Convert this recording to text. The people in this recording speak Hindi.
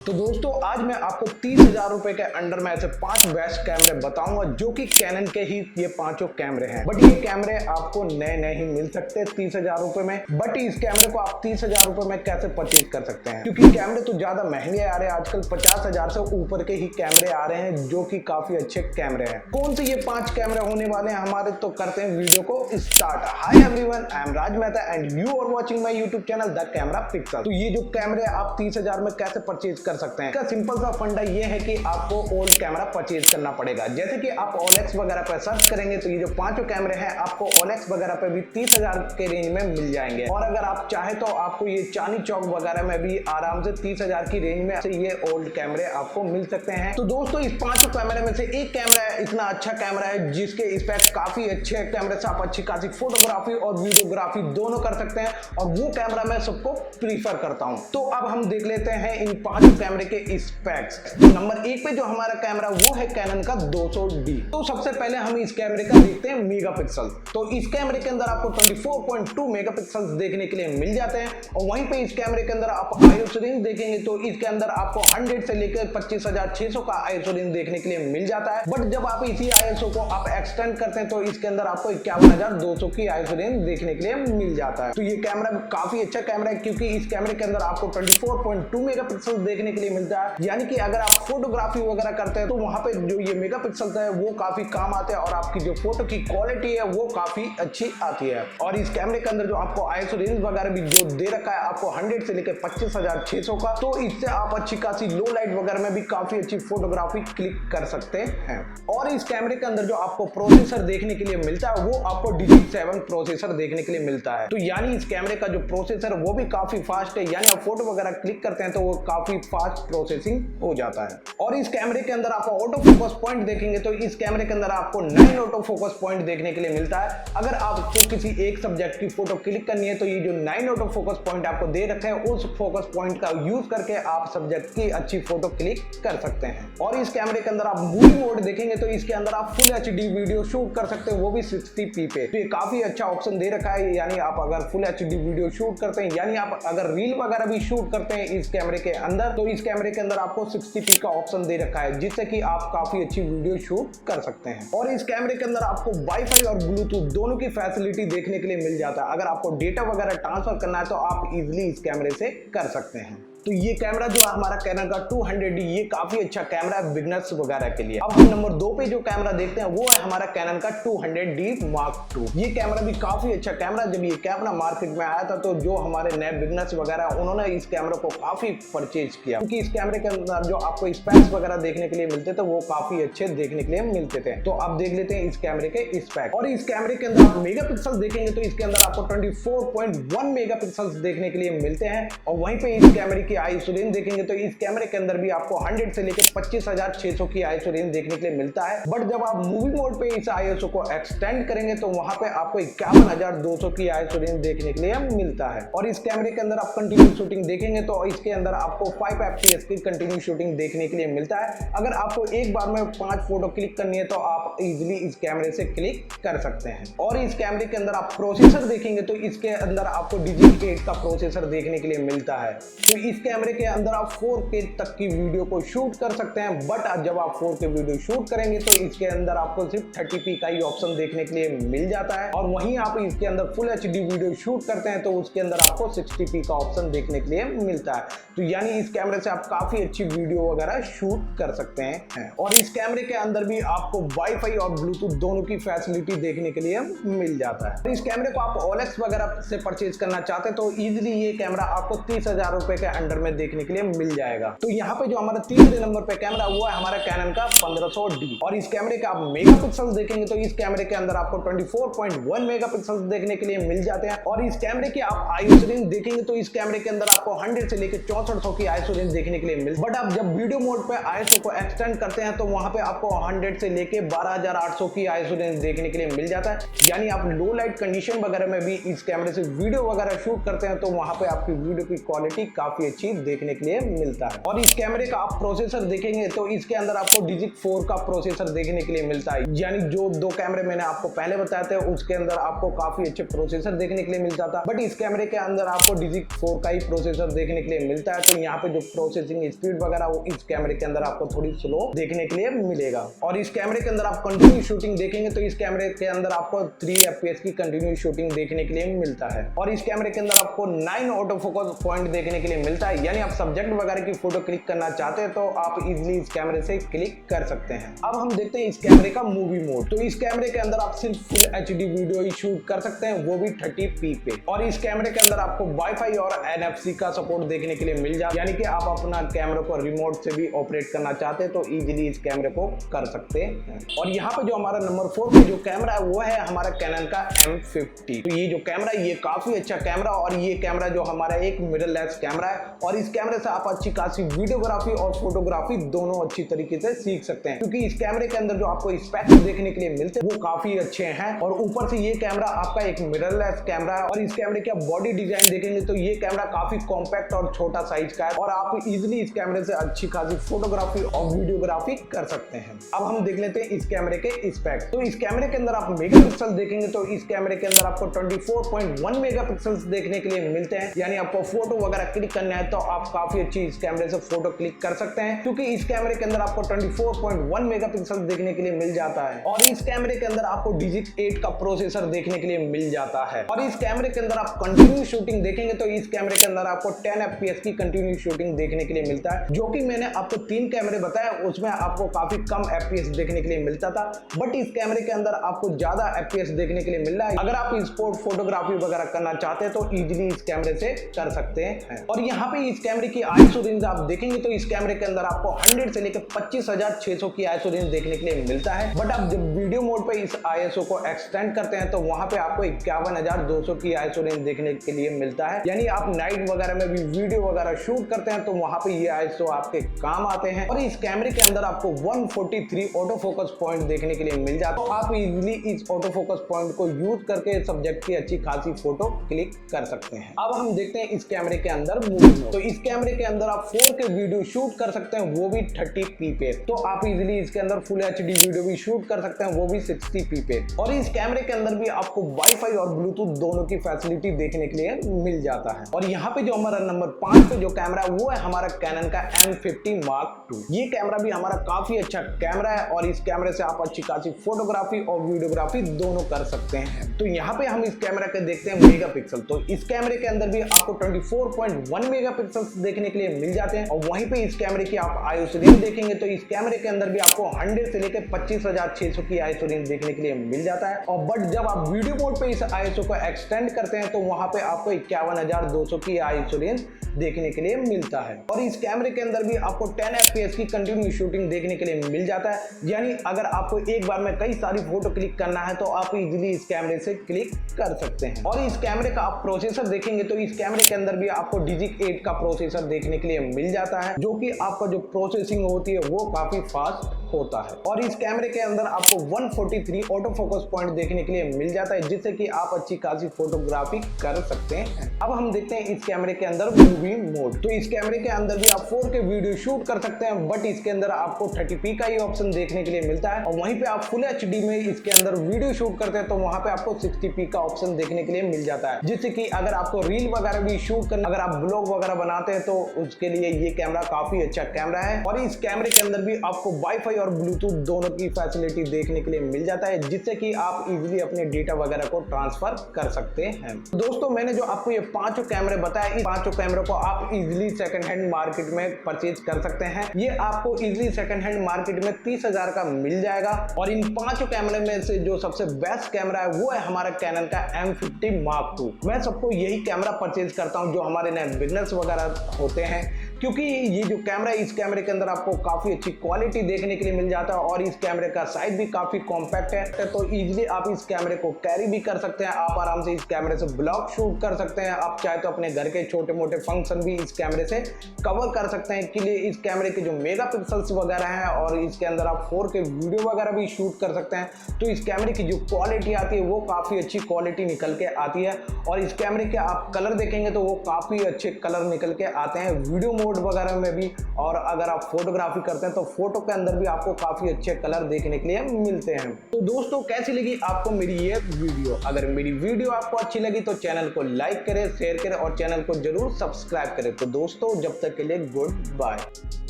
तो दोस्तों आज मैं आपको 30,000 रुपए के अंडर में ऐसे 5 बेस्ट कैमरे बताऊंगा जो कि कैनन के ही ये पांचों कैमरे हैं। बट ये कैमरे आपको नए नहीं मिल सकते 30,000 रुपए में। बट इस कैमरे को आप 30,000 रुपए में कैसे परचेज कर सकते हैं, क्योंकि कैमरे तो ज्यादा महंगे आ रहे हैं आजकल। 50,000 से ऊपर के ही कैमरे आ रहे हैं जो कि काफी अच्छे कैमरे हैं। कौन से ये 5 कैमरे होने वाले हैं हमारे, तो करते हैं वीडियो को start. Hi everyone, I am Raj Mehta and you are watching my YouTube channel the camera pixel. तो ये जो कैमरे आप 30,000 में कैसे परचेज कर सकते हैं, इसका सिंपल सा फंडा ये है कि आपको ओल्ड कैमरा परचेज करना पड़ेगा। जैसे कि आप OLX वगैरह पर सर्च करेंगे तो ये जो पांचों कैमरे हैं आपको OLX वगैरह पे भी 30,000 के रेंज में मिल जाएंगे। और अगर आप चाहे तो आपको ये चांदनी चौक वगैरह में भी आराम से 30,000 की रेंज में ये ओल्ड कैमरे आपको मिल सकते हैं। तो दोस्तों इस पांचों कैमरे में से एक कैमरा इतना अच्छा कैमरा है जिसके स्पेक्स काफी अच्छे हैं। कैमरे से आप अच्छी खासी फोटोग्राफी और वीडियोग्राफी दोनों कर सकते हैं और वो कैमरा मैं सबको प्रीफर करता हूं। तो अब हम देख लेते हैं इन पांचों कैमरे के स्पेक्स। तो नंबर 1 पे जो हमारा कैमरा वो है कैनन का 200D। तो सबसे पहले हम इस कैमरे का देखते हैं मेगापिक्सल। तो इस कैमरे के अंदर आपको 24.2 मेगापिक्सल देखने के लिए मिल जाते हैं। और वहीं पे इस कैमरे के अंदर आप ISO रेंज देखेंगे तो इसके अंदर आपको 100 से लेकर 25,600 का ISO रेंज देखने के लिए मिल जाता है। बट जब आप इसी ISO को आप एक्सटेंड करते हैं तो इसके अंदर आपको 51,200 की ISO रेंज देखने के लिए मिल जाता है। तो ये कैमरा काफी अच्छा कैमरा है क्योंकि इस कैमरे के अंदर आपको 24.2 मेगापिक्सल देखने के लिए मिलता है। यानी कि अगर आप फोटोग्राफी वगैरह करते हैं तो वहां पे जो ये मेगापिक्सल है वो काफी काम आते हैं और आपकी जो फोटो की क्वालिटी है वो काफी अच्छी आती है। और इस कैमरे के अंदर जो आपको ISO रेंज वगैरह भी जो दे रखा है आपको 100 से लेकर 25,600 का, तो इससे आप अच्छी खासी लो लाइट वगैरह में भी काफी अच्छी फोटोग्राफी क्लिक कर सकते हैं। और इस कैमरे के अंदर जो आपको प्रोसेसर देखने के लिए मिलता है वो आपको Digit 7 प्रोसेसर देखने के लिए मिलता है। तो यानी इस कैमरे का जो प्रोसेसर वो भी काफी फास्ट है, यानी आप फोटो वगैरह क्लिक करते हैं तो वो काफी फास्ट प्रोसेसिंग हो जाता है। और इस कैमरे के अंदर आपको ऑटो फोकस पॉइंट देखेंगे तो इस कैमरे के अंदर आपको 9 ऑटो फोकस पॉइंट देखने के लिए मिलता है। अगर आपको किसी एक सब्जेक्ट की फोटो क्लिक करनी है तो ये जो 9 ऑटो फोकस पॉइंट आपको दे रखे हैं उस फोकस पॉइंट का यूज करके आप सब्जेक्ट की अच्छी फोटो क्लिक कर सकते हैं। और इस कैमरे के अंदर आप मूवी मोड देखेंगे तो इसके अंदर आप फुल HD वीडियो शूट कर सकते हैं, वो भी 60p पे। तो ये काफी अच्छा ऑप्शन दे रखा है। यानी आप अगर फुल HD वीडियो शूट करते हैं, यानी आप अगर रील वगैरह भी शूट करते हैं इस कैमरे के अंदर, तो इस कैमरे के अंदर आपको 60p का ऑप्शन दे रखा है जिससे कि आप काफी अच्छी वीडियो शूट कर सकते हैं। और इस कैमरे के अंदर आपको वाईफाई और ब्लूटूथ दोनों की फैसिलिटी देखने के लिए मिल जाता है। अगर आपको डेटा वगैरह ट्रांसफर करना है तो आप इजिली इस कैमरे से कर सकते हैं। तो ये कैमरा जो है हमारा कैनन का 200D, ये काफी अच्छा कैमरा है बिगनर्स वगैरह के लिए। अब हम नंबर 2 पे जो कैमरा देखते हैं वो है हमारा कैनन का 200D Mark II। ये कैमरा भी काफी अच्छा कैमरा। जब ये कैमरा मार्केट में आया था तो जो हमारे नए बिगनर्स वगैरह उन्होंने इस कैमरा को काफी परचेज किया, क्योंकि इस कैमरे के अंदर जो आपको स्पेक्स वगैरह देखने के लिए मिलते थे वो काफी अच्छे देखने के लिए मिलते थे। तो आप देख लेते हैं इस कैमरे के स्पेक्स। और इस कैमरे के अंदर आप मेगापिक्सल देखेंगे तो इसके अंदर आपको 24.1 मेगापिक्सल देखने के लिए मिलते हैं। और वहीं पे इस कैमरे की ISO रेंज देखेंगे तो इस कैमरे के अंदर भी आपको 100 से लेकर 25,600 की ISO रेंज देखने के लिए मिलता है। बट जब आप मूवी मोड पे इस ISO को एक्सटेंड करेंगे तो वहां पे आपको 51,200 की ISO रेंज देखने के लिए मिलता है। और इस कैमरे के अंदर आप कंटिन्यू शूटिंग देखेंगे तो इसके अंदर आपको 5 FPS की कंटिन्यू शूटिंग देखने के लिए मिलता है। अगर आपको एक बार में 5 फोटो क्लिक करनी है तो आप इजिली इस कैमरे से क्लिक कर सकते हैं। और इस कैमरे के अंदर आप प्रोसेसर देखेंगे तो इसके अंदर आपको Digit 8 का प्रोसेसर देखने के लिए मिलता है। तो इस कैमरे के अंदर आप 4K तक की वीडियो को शूट कर सकते हैं। बट जब आप 4K वीडियो शूट करेंगे तो इसके अंदर आपको सिर्फ 30p का ही ऑप्शन देखने के लिए मिल जाता है। और वहीं आप इसके अंदर फुल HD वीडियो शूट करते हैं तो उसके अंदर आपको 60p का ऑप्शन देखने के लिए मिलता है। तो यानी इस कैमरे से आप काफी अच्छी वीडियो वगैरह शूट कर सकते हैं। और इस कैमरे के अंदर भी आपको वाईफाई और ब्लूटूथ दोनों की फैसिलिटी देखने के लिए मिल जाता है। इस कैमरे को आप OLX वगैरह से परचेज करना चाहते हैं तो इजिली ये कैमरा आपको 30,000 रुपए के अंडर में देखने के लिए मिल जाएगा। तो यहाँ पे जो हमारा तीसरे नंबर पे कैमरा वो है हमारा कैनन का 1500D। और इस कैमरे के आप मेगापिक्सल देखेंगे तो इस कैमरे के अंदर आपको 24.1 मेगापिक्सल देखने के लिए मिल जाते हैं। और इस कैमरे की आप ISO रेंज देखेंगे तो इस कैमरे के अंदर आपको 100 से लेकर 6400 की ISO रेंज देखने के लिए मिलती है। बट आप जब वीडियो मोड पे ISO को एक्सटेंड करते हैं तो वहां पे आपको 100 से लेकर 12,800 की ISO रेंज देखने के लिए मिल जाता है। यानी आप लो लाइट कंडीशन वगैरह में भी इस कैमरे से वीडियो वगैरह शूट करते हैं तो वहां पे आपकी वीडियो की क्वालिटी काफी अच्छी चीज देखने के लिए मिलता है। और इस कैमरे का आप प्रोसेसर देखेंगे तो इसके अंदर आपको डिजिट 4 का प्रोसेसर देखने के लिए मिलता है। यानी जो 2 कैमरे मैंने आपको पहले बताए थे उसके अंदर आपको काफी अच्छे प्रोसेसर देखने के लिए मिलता था, बट इस कैमरे के अंदर आपको डिजिट 4 का ही प्रोसेसर देखने के लिए मिलता है। तो यहाँ पे जो प्रोसेसिंग स्पीड वगैरह वो इस कैमरे के अंदर आपको थोड़ी स्लो देखने के लिए मिलेगा। और इस कैमरे के अंदर आप कंटिन्यू शूटिंग देखेंगे तो इस कैमरे के अंदर आपको 3 FPS की कंटिन्यू शूटिंग देखने के लिए मिलता है। और इस कैमरे के अंदर आपको 9 ऑटो फोकस पॉइंट देखने के लिए मिलता है। यानी आप सब्जेक्ट वगैरह की फोटो क्लिक करना चाहते हैं तो आप इजीली इस कैमरे से क्लिक कर सकते हैं। अब हम देखते हैं इस कैमरे का मूवी मोड। तो इस कैमरे के अंदर आप सिर्फ फुल HD वीडियो ही शूट कर सकते हैं, वो भी 30p पे। और इस कैमरे के अंदर आपको वाईफाई और NFC का सपोर्ट देखने के लिए मिल जाए, यानी कि आप अपना कैमरा को रिमोट से भी ऑपरेट करना चाहते हैं तो इजीली इस कैमरे को कर सकते हैं। और यहाँ पे जो हमारा नंबर 4 पे जो कैमरा है वो है हमारा कैनन का M50। तो ये जो कैमरा है ये काफी अच्छा कैमरा, और ये कैमरा जो हमारा एक मिररलेस कैमरा है, और इस कैमरे से आप अच्छी खासी वीडियोग्राफी और फोटोग्राफी दोनों अच्छी तरीके से सीख सकते हैं। क्योंकि इस कैमरे के अंदर जो आपको स्पेक्स देखने के लिए मिलते हैं वो काफी अच्छे हैं, और ऊपर से ये कैमरा आपका एक मिररलेस कैमरा है। और इस कैमरे की आप बॉडी डिजाइन देखेंगे तो ये कैमरा काफी कॉम्पैक्ट और छोटा साइज का है, और आप इजिली इस कैमरे से अच्छी खासी फोटोग्राफी और वीडियोग्राफी कर सकते हैं। अब हम देख लेते हैं इस कैमरे के स्पेक्स। तो इस कैमरे के अंदर आप मेगापिक्सल देखेंगे तो इस कैमरे के अंदर आपको 24.1 मेगापिक्सल्स देखने के लिए मिलते हैं। यानी आपको फोटो वगैरह क्लिक करना है तो आप काफी अच्छी इस कैमरे से फोटो क्लिक कर सकते हैं, क्योंकि इस कैमरे के अंदर आपको 24.1 मेगापिक्सल देखने के लिए मिल जाता है। और इस कैमरे के अंदर आपको डिजिट 8 का प्रोसेसर देखने के लिए मिल जाता है। और इस कैमरे के अंदर आप कंटिन्यू शूटिंग देखेंगे तो इस कैमरे के अंदर आपको 10 FPS की कंटिन्यू शूटिंग देखने के लिए मिलता है, जो कि मैंने आपको 3 कैमरे बताया उसमें आपको काफी कम FPS देखने के लिए मिलता था, बट इस कैमरे के अंदर आपको ज्यादा FPS देखने के लिए मिल रहा है। अगर आप स्पोर्ट फोटोग्राफी वगैरह करना चाहते हैं तो इजीली इस कैमरे से कर सकते हैं। और यहाँ पे इस कैमरे की ISO रेंज आप देखेंगे तो इस कैमरे के अंदर आपको 100 से लेकर 25,600 की ISO रेंज देखने के लिए मिलता है। बट आप जब वीडियो मोड पे इस ISO को एक्सटेंड करते हैं तो वहां पे आपको 51,200 की ISO रेंज देखने के लिए मिलता है। यानी आप नाइट वगैरह में भी वीडियो वगैरह शूट करते हैं तो वहां पे ये ISO आपके काम आते हैं। और इस कैमरे के अंदर आपको 143 ऑटो फोकस पॉइंट देखने के लिए मिल जाता है, तो आप इजीली इस ऑटो फोकस पॉइंट को यूज करके सब्जेक्ट की अच्छी खासी फोटो क्लिक कर सकते हैं। अब हम देखते हैं इस कैमरे के अंदर मूवी मोड। तो इस कैमरे के अंदर आप 4K वीडियो शूट कर सकते हैं, वो भी 30p पे। तो आप इजीली इसके अंदर फुल HD वीडियो भी शूट कर सकते हैं, वो भी 60p पे। और इस कैमरे के अंदर भी आपको वाईफाई और ब्लूटूथ दोनों की फैसिलिटी देखने के लिए मिल जाता है। और यहाँ पे जो हमारा नंबर 5 पे जो कैमरा है वो है हमारा कैनन का M50 Mark II। ये कैमरा भी हमारा काफी अच्छा कैमरा है, और इस कैमरे से आप अच्छी खासी फोटोग्राफी और वीडियोग्राफी दोनों कर सकते हैं। तो यहाँ पे हम इस कैमरा के देखते हैं मेगापिक्सल। तो इस कैमरे के अंदर भी आपको 24.1 मेगापिक्सल देखने के लिए मिल जाते हैं, और वहीं पे इस कैमरे की आप ISO रेंज देखेंगे तो इस कैमरे के अंदर भी आपको 100 से लेकर 25,600 की ISO रेंज देखने के लिए मिल जाता है। और बट जब आप वीडियो मोड पे इस ISO को एक्सटेंड करते हैं तो वहां पे आपको 51,200 की ISO रेंज देखने के लिए मिलता है। और इस कैमरे के अंदर भी आपको 10 FPS की कंटिन्यू शूटिंग देखने के लिए मिल जाता है। यानी अगर आपको एक बार में कई सारी फोटो क्लिक करना है तो आप इजीली इस कैमरे से क्लिक कर सकते हैं। और इस कैमरे का आप प्रोसेसर देखेंगे तो इस कैमरे के अंदर भी आपको डिजिट 8 का प्रोसेसर देखने के लिए मिल जाता है, जो कि आपका जो प्रोसेसिंग होती है वो काफी फास्ट होता है। और इस कैमरे के अंदर आपको 143 ऑटो फोकस पॉइंट देखने के लिए मिल जाता है, जिससे कि आप अच्छी खासी फोटोग्राफी कर सकते हैं। अब हम देखते हैं इस कैमरे के अंदर मूवी मोड। तो इस कैमरे के अंदर भी आप 4K वीडियो शूट कर सकते हैं, बट इसके अंदर आपको 30p का ही ऑप्शन देखने के लिए मिलता है। और वहीं पे आप फुल HD में इसके अंदर वीडियो शूट करते हैं तो वहां पे आपको 60p का ऑप्शन देखने के लिए मिल जाता है, जिससे कि अगर आपको रील वगैरह भी शूट करना, अगर आप ब्लॉग वगैरह बनाते हैं तो उसके लिए ये कैमरा काफी अच्छा कैमरा है। और इस कैमरे के अंदर भी आपको वाईफाई और ब्लूटूथ दोनों की फैसिलिटी देखने के लिए मिल जाता है, जिससे कि आप इजीली अपने डेटा वगैरह को ट्रांसफर कर सकते हैं। दोस्तों मैंने जो आपको ये 5 कैमरे बताए, इन 5 कैमरों को आप इजीली सेकंड हैंड मार्केट में परचेज कर सकते हैं। ये आपको इजीली सेकंड हैंड मार्केट में 30,000 का मिल जाएगा। और इन 5 कैमरे में से जो सबसे बेस्ट कैमरा है वो है हमारा कैनन का M50 Mark II। मैं सबको यही कैमरा परचेज करता हूं जो हमारे नए बिजनेस वगैरह होते हैं, क्योंकि ये जो कैमरा है इस कैमरे के अंदर आपको काफी अच्छी क्वालिटी देखने के लिए मिल जाता है और इस कैमरे का साइज भी काफी कॉम्पैक्ट है, तो इजीली आप इस कैमरे को कैरी भी कर सकते हैं। आप आराम से इस कैमरे से ब्लॉग शूट कर सकते हैं। आप चाहे तो अपने घर के छोटे मोटे फंक्शन भी इस कैमरे से कवर कर सकते हैं। के लिए इस कैमरे के जो मेगापिक्सल्स वगैरह हैं और इसके अंदर आप 4K वीडियो वगैरह भी शूट कर सकते हैं। तो इस कैमरे की जो क्वालिटी आती है वो काफी अच्छी क्वालिटी निकल के आती है और इस कैमरे के आप कलर देखेंगे तो वो काफी अच्छे कलर निकल के आते हैं वीडियो मोड वगैरह में भी। और अगर आप फोटोग्राफी करते हैं तो फोटो के अंदर भी आपको काफी अच्छे कलर देखने के लिए मिलते हैं। तो दोस्तों कैसी लगी आपको मेरी ये वीडियो? अगर मेरी वीडियो आपको अच्छी लगी तो चैनल को लाइक करें, शेयर करें और चैनल को जरूर सब्सक्राइब करें। तो दोस्तों जब तक के लिए गुड बाय।